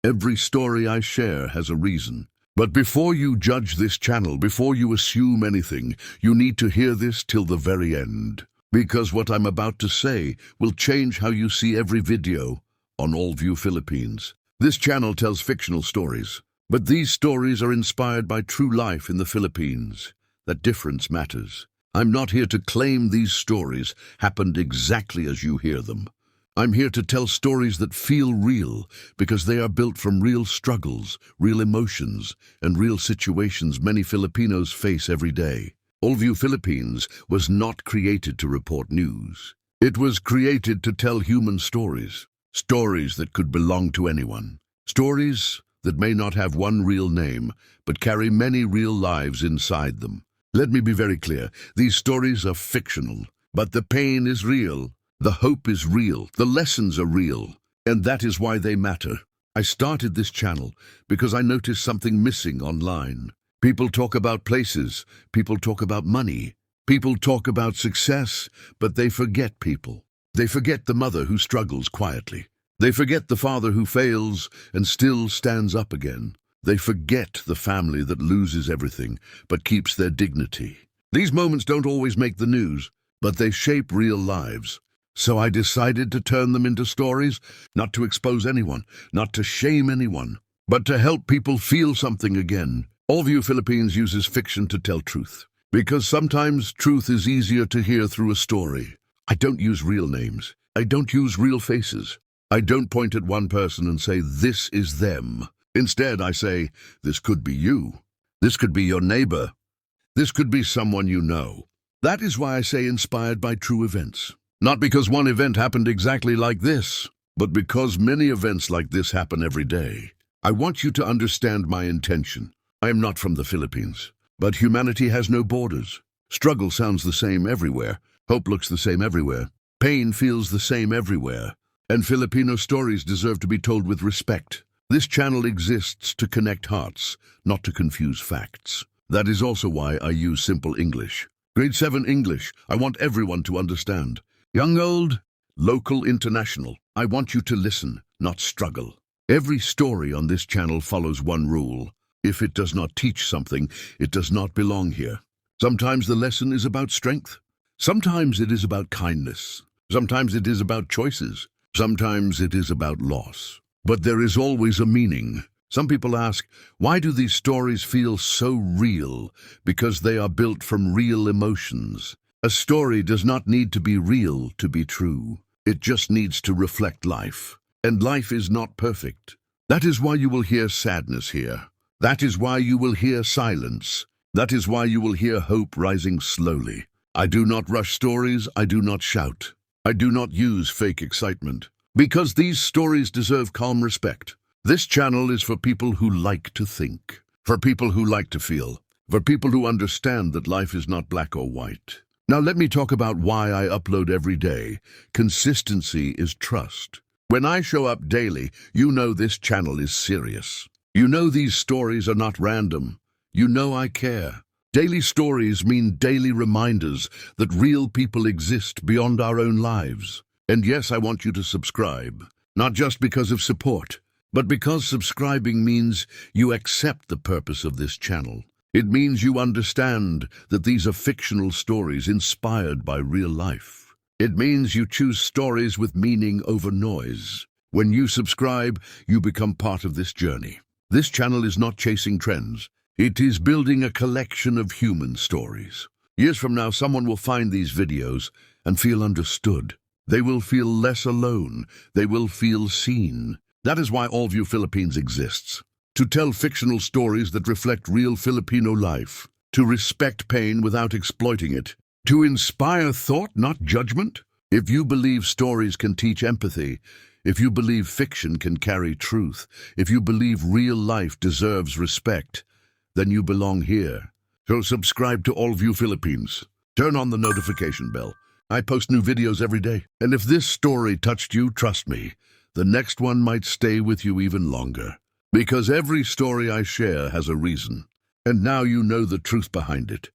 Every story I share has a reason. But before you judge this channel, before you assume anything, you need to hear this till the very end. Because what I'm about to say will change how you see every video on Allview Philippines. This channel tells fictional stories, but these stories are inspired by true life in the Philippines. That difference matters. I'm not here to claim these stories happened exactly as you hear them. I'm here to tell stories that feel real because they are built from real struggles, real emotions, and real situations many Filipinos face every day. Allview Philippines was not created to report news. It was created to tell human stories. Stories that could belong to anyone. Stories that may not have one real name, but carry many real lives inside them. Let me be very clear, these stories are fictional, but the pain is real. The hope is real, the lessons are real, and that is why they matter. I started this channel because I noticed something missing online. People talk about places, people talk about money, people talk about success, but they forget people. They forget the mother who struggles quietly. They forget the father who fails and still stands up again. They forget the family that loses everything but keeps their dignity. These moments don't always make the news, but they shape real lives. So I decided to turn them into stories, not to expose anyone, not to shame anyone, but to help people feel something again. Allview Philippines uses fiction to tell truth, because sometimes truth is easier to hear through a story. I don't use real names. I don't use real faces. I don't point at one person and say, this is them. Instead, I say, this could be you. This could be your neighbor. This could be someone you know. That is why I say inspired by true events. Not because one event happened exactly like this, but because many events like this happen every day. I want you to understand my intention. I am not from the Philippines, but humanity has no borders. Struggle sounds the same everywhere. Hope looks the same everywhere. Pain feels the same everywhere. And Filipino stories deserve to be told with respect. This channel exists to connect hearts, not to confuse facts. That is also why I use simple English. Grade 7 English. I want everyone to understand. Young, old, local, international. I want you to listen, not struggle. Every story on this channel follows one rule. If it does not teach something, it does not belong here. Sometimes the lesson is about strength. Sometimes it is about kindness. Sometimes it is about choices. Sometimes it is about loss. But there is always a meaning. Some people ask, why do these stories feel so real? Because they are built from real emotions. A story does not need to be real to be true. It just needs to reflect life. And life is not perfect. That is why you will hear sadness here. That is why you will hear silence. That is why you will hear hope rising slowly. I do not rush stories. I do not shout. I do not use fake excitement. Because these stories deserve calm respect. This channel is for people who like to think. For people who like to feel. For people who understand that life is not black or white. Now let me talk about why I upload every day. Consistency is trust. When I show up daily, you know this channel is serious. You know these stories are not random. You know I care. Daily stories mean daily reminders that real people exist beyond our own lives. And yes, I want you to subscribe. Not just because of support, but because subscribing means you accept the purpose of this channel. It means you understand that these are fictional stories inspired by real life. It means you choose stories with meaning over noise. When you subscribe, you become part of this journey. This channel is not chasing trends. It is building a collection of human stories. Years from now, someone will find these videos and feel understood. They will feel less alone. They will feel seen. That is why Allview Philippines exists. To tell fictional stories that reflect real Filipino life, to respect pain without exploiting it, to inspire thought, not judgment. If you believe stories can teach empathy, if you believe fiction can carry truth, if you believe real life deserves respect, then you belong here. So subscribe to Allview Philippines. Turn on the notification bell. I post new videos every day. And if this story touched you, trust me, the next one might stay with you even longer. Because every story I share has a reason, and now you know the truth behind it.